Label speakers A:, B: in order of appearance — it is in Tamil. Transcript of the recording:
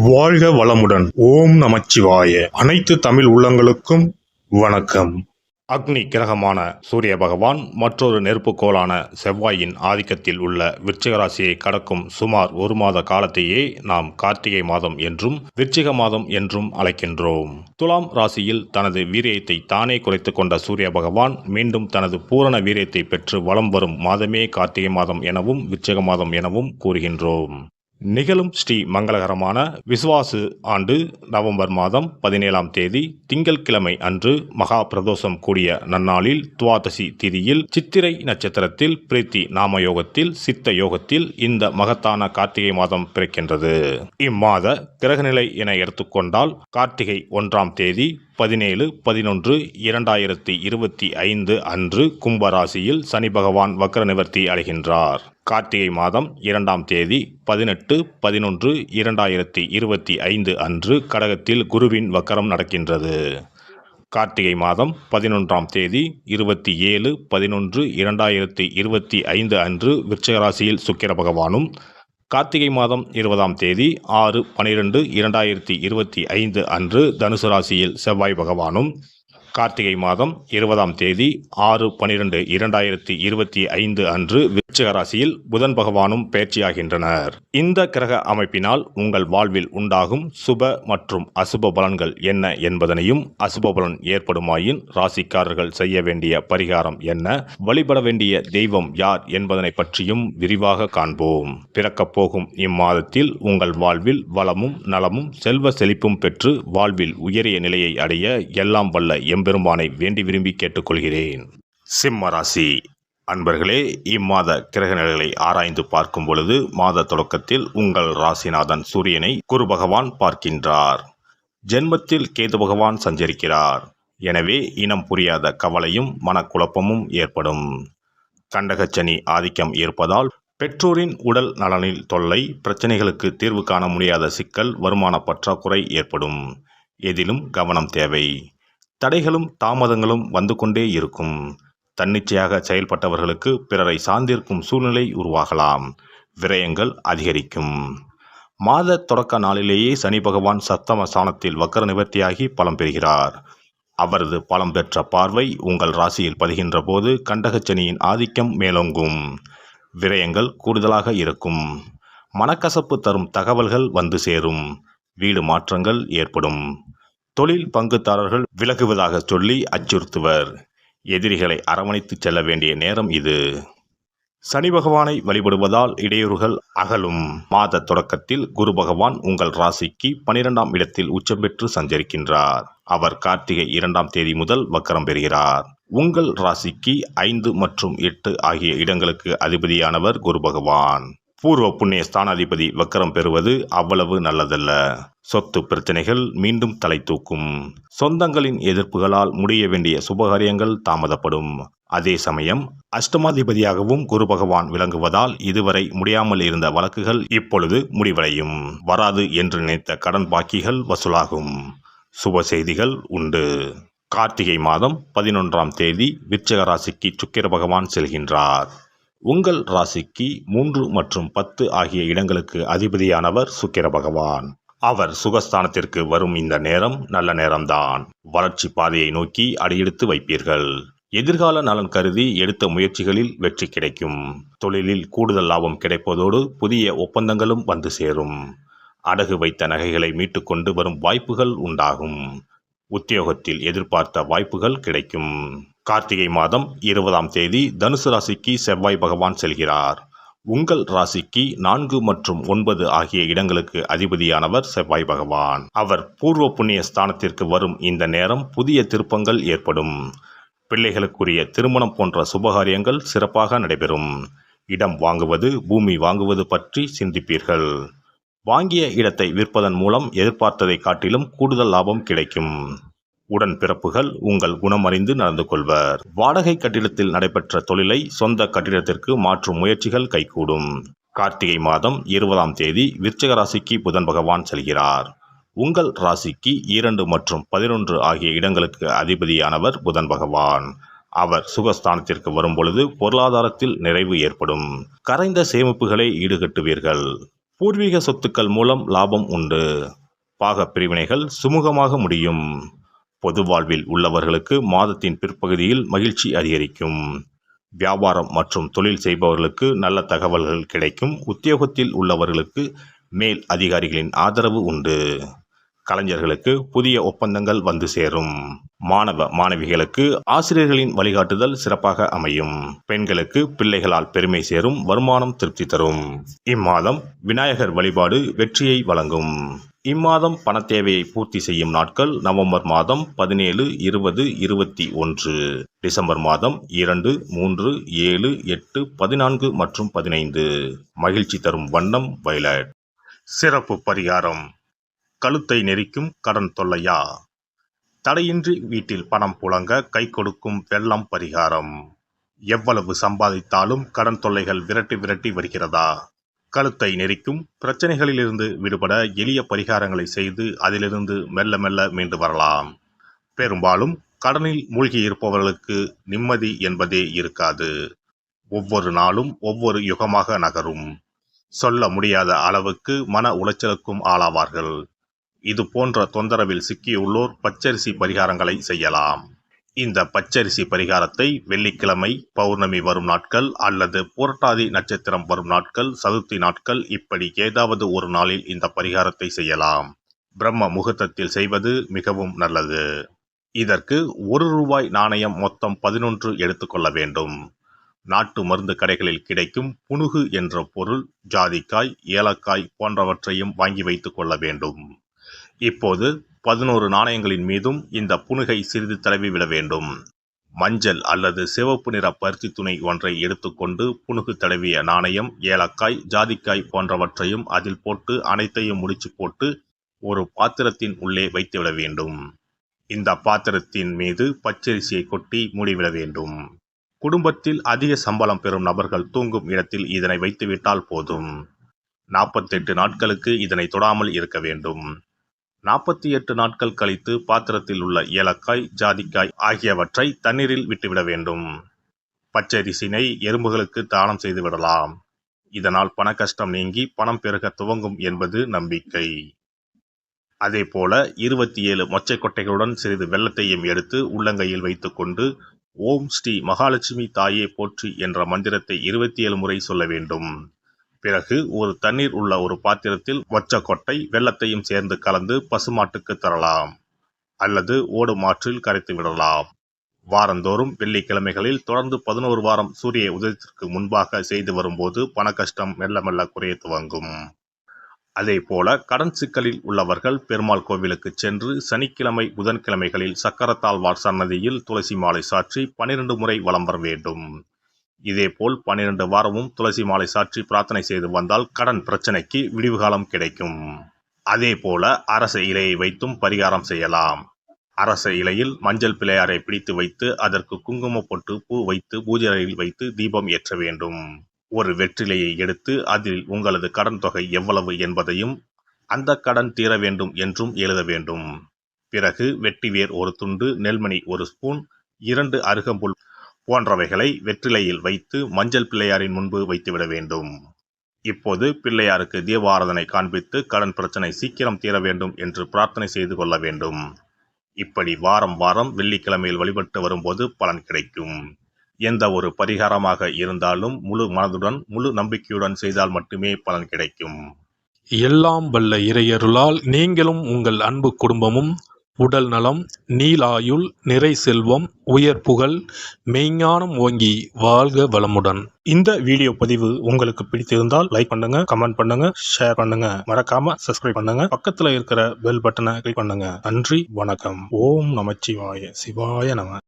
A: வாழ்க வளமுடன். ஓம் நமச்சிவாய. அனைத்து தமிழ் உள்ளங்களுக்கும் வணக்கம். அக்னி கிரகமான சூரிய பகவான் மற்றொரு நெருப்புக்கோளான செவ்வாயின் ஆதிக்கத்தில் உள்ள விருச்சிக ராசியை கடக்கும் சுமார் ஒரு மாத காலத்தையே நாம் கார்த்திகை மாதம் என்றும் விருச்சிக மாதம் என்றும் அழைக்கின்றோம். துலாம் ராசியில் தனது வீரியத்தை தானே குறைத்து கொண்ட சூரிய பகவான் மீண்டும் தனது பூரண வீரியத்தை பெற்று வலம் வரும் மாதமே கார்த்திகை மாதம் எனவும் விருச்சிக மாதம் எனவும் கூறுகின்றோம். நிகழும் ஸ்ரீ மங்களகரமான விசுவாசு ஆண்டு நவம்பர் மாதம் 17ஆம் தேதி திங்கட்கிழமை அன்று மகா பிரதோஷம் கூடிய நன்னாளில் துவாதசி திதியில் சித்திரை நட்சத்திரத்தில் பிரீத்தி நாம யோகத்தில் சித்த யோகத்தில் இந்த மகத்தான கார்த்திகை மாதம் பிறக்கின்றது. இம்மாத கிரகநிலை என எடுத்துக்கொண்டால் கார்த்திகை 1ஆம் தேதி 17/11/2025 அன்று கும்பராசியில் சனி பகவான் வக்ர நிவர்த்தி அடைகின்றார். கார்த்திகை மாதம் 2ஆம் தேதி 18/11/2025 அன்று கடகத்தில் குருவின் வக்கரம் நடக்கின்றது. கார்த்திகை மாதம் 11ஆம் தேதி 27/11/2025 அன்று விருச்சிக ராசியில் சுக்கிர பகவானும், கார்த்திகை மாதம் 20ஆம் தேதி 6/12/2025 அன்று தனுசு ராசியில் செவ்வாய் பகவானும், கார்த்திகை மாதம் 20ஆம் தேதி 6/12/2025 அன்று விருச்சிக ராசியில் புதன் பகவானும் பயிற்சியாகின்றனர். இந்த கிரக அமைப்பினால் உங்கள் வாழ்வில் உண்டாகும் சுப மற்றும் அசுப பலன்கள் என்ன என்பதனையும், அசுப பலன் ஏற்படுமாயின் ராசிக்காரர்கள் செய்ய வேண்டிய பரிகாரம் என்ன, வழிபட வேண்டிய தெய்வம் யார் என்பதனை பற்றியும் விரிவாக காண்போம். பிறக்கப் போகும் இம்மாதத்தில் உங்கள் வாழ்வில் வளமும் நலமும் செல்வ செழிப்பும் பெற்று வாழ்வில் உயரிய நிலையை அடைய எல்லாம் வல்ல எம்பெருமானை வேண்டி விரும்பி கேட்டுக்கொள்கிறேன். சிம்ம ராசி அன்பர்களே, இம்மாத கிரக நிலைகளை ஆராய்ந்து பார்க்கும் பொழுது மாத தொடக்கத்தில் உங்கள் ராசிநாதன் சூரியனை குரு பகவான் பார்க்கின்றார். ஜென்மத்தில் கேது பகவான் சஞ்சரிக்கிறார். எனவே இனம் புரியாத கவலையும் மனக்குழப்பமும் ஏற்படும். கண்டகச்சனி ஆதிக்கம் இருப்பதால் பெற்றோரின் உடல் நலனில் தொல்லை, பிரச்சனைகளுக்கு தீர்வு காண முடியாத சிக்கல், வருமான பற்றாக்குறை ஏற்படும். எதிலும் கவனம் தேவை. தடைகளும் தாமதங்களும் வந்து கொண்டே இருக்கும். தன்னிச்சையாக செயல்பட்டவர்களுக்கு பிறரை சார்ந்திருக்கும் சூழ்நிலை உருவாகலாம். விரயங்கள் அதிகரிக்கும். மாத தொடக்க நாளிலேயே சனி பகவான் சப்தம ஸ்தானத்தில் வக்ர நிவர்த்தியாகி பலம் பெறுகிறார். அவரது பலம் பெற்ற பார்வை உங்கள் ராசியில் பதிகின்ற போது கண்டகச்சனியின் ஆதிக்கம் மேலோங்கும். விரயங்கள் கூடுதலாக இருக்கும். மனக்கசப்பு தரும் தகவல்கள் வந்து சேரும். வீடு மாற்றங்கள் ஏற்படும். தொழில் பங்குதாரர்கள் விலகுவதாக சொல்லி அச்சுறுத்துவர். எதிரிகளை அரவணைத்து செல்ல வேண்டிய நேரம் இது. சனி பகவானை வழிபடுவதால் இடையூறுகள் அகலும். மாத தொடக்கத்தில் குரு பகவான் உங்கள் ராசிக்கு 12ஆம் இடத்தில் உச்சம் பெற்று சஞ்சரிக்கின்றார். அவர் கார்த்திகை 2ஆம் தேதி முதல் வக்கரம் பெறுகிறார். உங்கள் ராசிக்கு 5 மற்றும் 8 ஆகிய இடங்களுக்கு அதிபதியானவர் குரு பகவான். பூர்வ புண்ணிய ஸ்தானாதிபதி வக்கரம் பெறுவது அவ்வளவு நல்லதல்ல. சொத்து பிரச்சனைகள் மீண்டும் தலை தூக்கும். சொந்தங்களின் எதிர்ப்புகளால் முடிய வேண்டிய சுபகாரியங்கள் தாமதப்படும். அதே சமயம் அஷ்டமாதிபதியாகவும் குரு பகவான் விளங்குவதால் இதுவரை முடியாமல் இருந்த வழக்குகள் இப்பொழுது முடிவடையும். வராது என்று நினைத்த கடன் பாக்கிகள் வசூலாகும். சுப செய்திகள் உண்டு. கார்த்திகை மாதம் 11ஆம் தேதி விருச்சிக ராசிக்கு சுக்கிர பகவான் செல்கின்றார். உங்கள் ராசிக்கு 3 மற்றும் 10 ஆகிய இடங்களுக்கு அதிபதியானவர் சுக்கிர பகவான். அவர் சுகஸ்தானத்திற்கு வரும் இந்த நேரம் நல்ல நேரம்தான். வளர்ச்சி பாதையை நோக்கி அடியெடுத்து வைப்பீர்கள். எதிர்கால நலன் கருதி எடுத்த முயற்சிகளில் வெற்றி கிடைக்கும். தொழிலில் கூடுதல் லாபம் கிடைப்பதோடு புதிய ஒப்பந்தங்களும் வந்து சேரும். அடகு வைத்த நகைகளை மீட்டுக்கொண்டு வரும் வாய்ப்புகள் உண்டாகும். உத்தியோகத்தில் எதிர்பார்த்த வாய்ப்புகள் கிடைக்கும். கார்த்திகை மாதம் 20ஆம் தேதி தனுசு ராசிக்கு செவ்வாய் பகவான் செல்கிறார். உங்கள் ராசிக்கு 4 மற்றும் 9 ஆகிய இடங்களுக்கு அதிபதியானவர் செவ்வாய் பகவான். அவர் பூர்வ புண்ணிய ஸ்தானத்திற்கு வரும் இந்த நேரம் புதிய திருப்பங்கள் ஏற்படும். பிள்ளைகளுக்குரிய திருமணம் போன்ற சுபகாரியங்கள் சிறப்பாக நடைபெறும். இடம் வாங்குவது, பூமி வாங்குவது பற்றி சிந்திப்பீர்கள். வாங்கிய இடத்தை விற்பதன் மூலம் எதிர்பார்த்ததை காட்டிலும் கூடுதல் லாபம் கிடைக்கும். உடன் பிறப்புகள் உங்கள் குணமறிந்து நடந்து கொள்வர். வாடகை கட்டிடத்தில் நடைபெற்ற தொழிலை சொந்த கட்டிடத்திற்கு மாற்றும் முயற்சிகள் கைகூடும். கார்த்திகை மாதம் 20ஆம் தேதி விருச்சிக ராசிக்கு புதன் பகவான் செல்கிறார். உங்கள் ராசிக்கு 2 மற்றும் 11 ஆகிய இடங்களுக்கு அதிபதியானவர் புதன் பகவான். அவர் சுகஸ்தானத்திற்கு வரும்பொழுது பொருளாதாரத்தில் நிறைவு ஏற்படும். கரைந்த சேமிப்புகளை ஈடுகட்டுவீர்கள். பூர்வீக சொத்துக்கள் மூலம் லாபம் உண்டு. பாகப் பிரிவினைகள் சுமூகமாக முடியும். பொது வாழ்வில் உள்ளவர்களுக்கு மாதத்தின் பிற்பகுதியில் மகிழ்ச்சி அதிகரிக்கும். வியாபாரம் மற்றும் தொழில் செய்பவர்களுக்கு நல்ல தகவல்கள் கிடைக்கும். உத்தியோகத்தில் உள்ளவர்களுக்கு மேல் அதிகாரிகளின் ஆதரவு உண்டு. கலைஞர்களுக்கு புதிய ஒப்பந்தங்கள் வந்து சேரும். மாணவ மாணவிகளுக்கு ஆசிரியர்களின் வழிகாட்டுதல் சிறப்பாக அமையும். பெண்களுக்கு பிள்ளைகளால் பெருமை சேரும். வருமானம் திருப்தி தரும். இம்மாதம் விநாயகர் வழிபாடு வெற்றியை வழங்கும். இம்மாதம் பண தேவையை பூர்த்தி செய்யும் நாட்கள் நவம்பர் மாதம் 17, 20, 21, டிசம்பர் மாதம் 2, 3, 7, 8, 14 மற்றும் 15. மகிழ்ச்சி தரும் வண்ணம் வயலட். சிறப்பு பரிகாரம். கழுத்தை நெரிக்கும் கடன் தொல்லையா? தடையின்றி வீட்டில் பணம் புழங்க கை கொடுக்கும் வெள்ளம் பரிகாரம். எவ்வளவு சம்பாதித்தாலும் கடன் தொல்லைகள் விரட்டி விரட்டி வருகிறதா? கழுத்தை நெரிக்கும் பிரச்சனைகளிலிருந்து விடுபட எளிய பரிகாரங்களை செய்து அதிலிருந்து மெல்ல மெல்ல மீண்டு வரலாம். பெரும்பாலும் கடனில் மூழ்கி இருப்பவர்களுக்கு நிம்மதி என்பதே இருக்காது. ஒவ்வொரு நாளும் ஒவ்வொரு யுகமாக நகரும். சொல்ல முடியாத அளவுக்கு மன உளைச்சலுக்கும் ஆளாவார்கள். இது போன்ற தொந்தரவில் சிக்கியுள்ளோர் பச்சரிசி பரிகாரங்களை செய்யலாம். இந்த பச்சரிசி பரிகாரத்தை வெள்ளிக்கிழமை, பௌர்ணமி வரும் நாட்கள் அல்லது புரட்டாதி நட்சத்திரம் வரும் நாட்கள், சதுர்த்தி நாட்கள் இப்படி ஏதாவது ஒரு நாளில் இந்த பரிகாரத்தை செய்யலாம். பிரம்ம முகூர்த்தத்தில் செய்வது மிகவும் நல்லது. இதற்கு ₹1 நாணயம் மொத்தம் 11 எடுத்துக்கொள்ள வேண்டும். நாட்டு மருந்து கடைகளில் கிடைக்கும் புனுகு என்ற பொருள், ஜாதிக்காய், ஏலக்காய் போன்றவற்றையும் வாங்கி வைத்துக் கொள்ள வேண்டும். இப்போது 11 நாணயங்களின் மீதும் இந்த புனுகை சிறிது தடவி விட வேண்டும். மஞ்சள் அல்லது சிவப்பு நிற பருத்தி துணி ஒன்றை எடுத்துக்கொண்டு புனுகு தடவிய நாணயம், ஏலக்காய், ஜாதிக்காய் போன்றவற்றையும் அதில் போட்டு அனைத்தையும் முடிச்சு போட்டு ஒரு பாத்திரத்தின் உள்ளே வைத்துவிட வேண்டும். இந்த பாத்திரத்தின் மீது பச்சரிசியை கொட்டி மூடிவிட வேண்டும். குடும்பத்தில் அதிக சம்பளம் பெறும் நபர்கள் தூங்கும் இடத்தில் இதனை வைத்துவிட்டால் போதும். 48 நாட்களுக்கு இதனை தொடாமல் இருக்க வேண்டும். 48 நாட்கள் கழித்து பாத்திரத்தில் உள்ள ஏலக்காய், ஜாதிக்காய் ஆகியவற்றை தண்ணீரில் விட்டுவிட வேண்டும். பச்சரிசினை எறும்புகளுக்கு தானம் செய்து விடலாம். இதனால் பண கஷ்டம் நீங்கி பணம் பெருக துவங்கும் என்பது நம்பிக்கை. அதேபோல 27 மொச்சை கொட்டைகளுடன் சிறிது வெல்லத்தையும் எடுத்து உள்ளங்கையில் வைத்துக்கொண்டு ஓம் ஸ்ரீ மகாலட்சுமி தாயே போற்றி என்ற மந்திரத்தை 27 முறை சொல்ல வேண்டும். பிறகு ஒரு தண்ணீர் உள்ள ஒரு பாத்திரத்தில் மொச்சக்கொட்டை வெல்லத்தையும் சேர்ந்து கலந்து பசுமாட்டுக்கு தரலாம் அல்லது ஓடும் ஆற்றில் கரைத்து விடலாம். வாரந்தோறும் வெள்ளிக்கிழமைகளில் தொடர்ந்து 11 வாரம் சூரிய உதயத்திற்கு முன்பாக செய்து வரும்போது பண கஷ்டம் மெல்ல மெல்ல குறைய துவங்கும். அதே போல கடன் சிக்கலில் உள்ளவர்கள் பெருமாள் கோவிலுக்கு சென்று சனிக்கிழமை, புதன்கிழமைகளில் சக்கரத்தாழ்வார் சன்னதியில் துளசி மாலை சாற்றி 12 முறை வலம் வர வேண்டும். இதேபோல் 12 வாரமும் துளசி மாலை சாற்றி பிரார்த்தனை செய்து வந்தால் கடன் பிரச்சனைக்கு விடிவு காலம் கிடைக்கும். அதே போல அரச இலையை வைத்தும் பரிகாரம் செய்யலாம். அரச இலையில் மஞ்சள் பிள்ளையாரை பிடித்து வைத்து அதற்கு குங்கும பொட்டு, பூ வைத்து பூஜை அறையில் வைத்து தீபம் ஏற்ற வேண்டும். ஒரு வெற்றிலையை எடுத்து அதில் உங்களது கடன் தொகை எவ்வளவு என்பதையும் அந்த கடன் தீர வேண்டும் என்றும் எழுத வேண்டும். பிறகு வெட்டிவேர் ஒரு துண்டு, நெல்மணி ஒரு ஸ்பூன், 2 அருகம்புல் போன்றவைகளை வெற்றிலையில் வைத்து மஞ்சள் பிள்ளையாரின் முன்பு வைத்துவிட வேண்டும். இப்போது பிள்ளையாருக்கு தீபாராதனை காண்பித்து கடன் பிரச்சனை சீக்கிரம் தீர வேண்டும் என்று பிரார்த்தனை செய்து கொள்ள வேண்டும். இப்படி வாரம் வாரம் வெள்ளிக்கிழமையில் வழிபட்டு வரும்போது பலன் கிடைக்கும். எந்த ஒரு பரிகாரமாக இருந்தாலும் முழு மனதுடன், முழு நம்பிக்கையுடன் செய்தால் மட்டுமே பலன் கிடைக்கும்.
B: எல்லாம் வல்ல இறையருளால் நீங்களும் உங்கள் அன்பு குடும்பமும் உடல் நலம், நீலாயுள், நிறை செல்வம், உயர் புகழ், மெய்ஞானம் ஓங்கி வாழ்க வளமுடன்.
A: இந்த வீடியோ பதிவு உங்களுக்கு பிடித்திருந்தால் லைக் பண்ணுங்க, கமெண்ட் பண்ணுங்க, ஷேர் பண்ணுங்க, மறக்காம சப்ஸ்கிரைப் பண்ணுங்க, பக்கத்துல இருக்கிற பெல் பட்டனை கிளிக் பண்ணுங்க. நன்றி, வணக்கம். ஓம் நமச்சிவாய. சிவாய நம.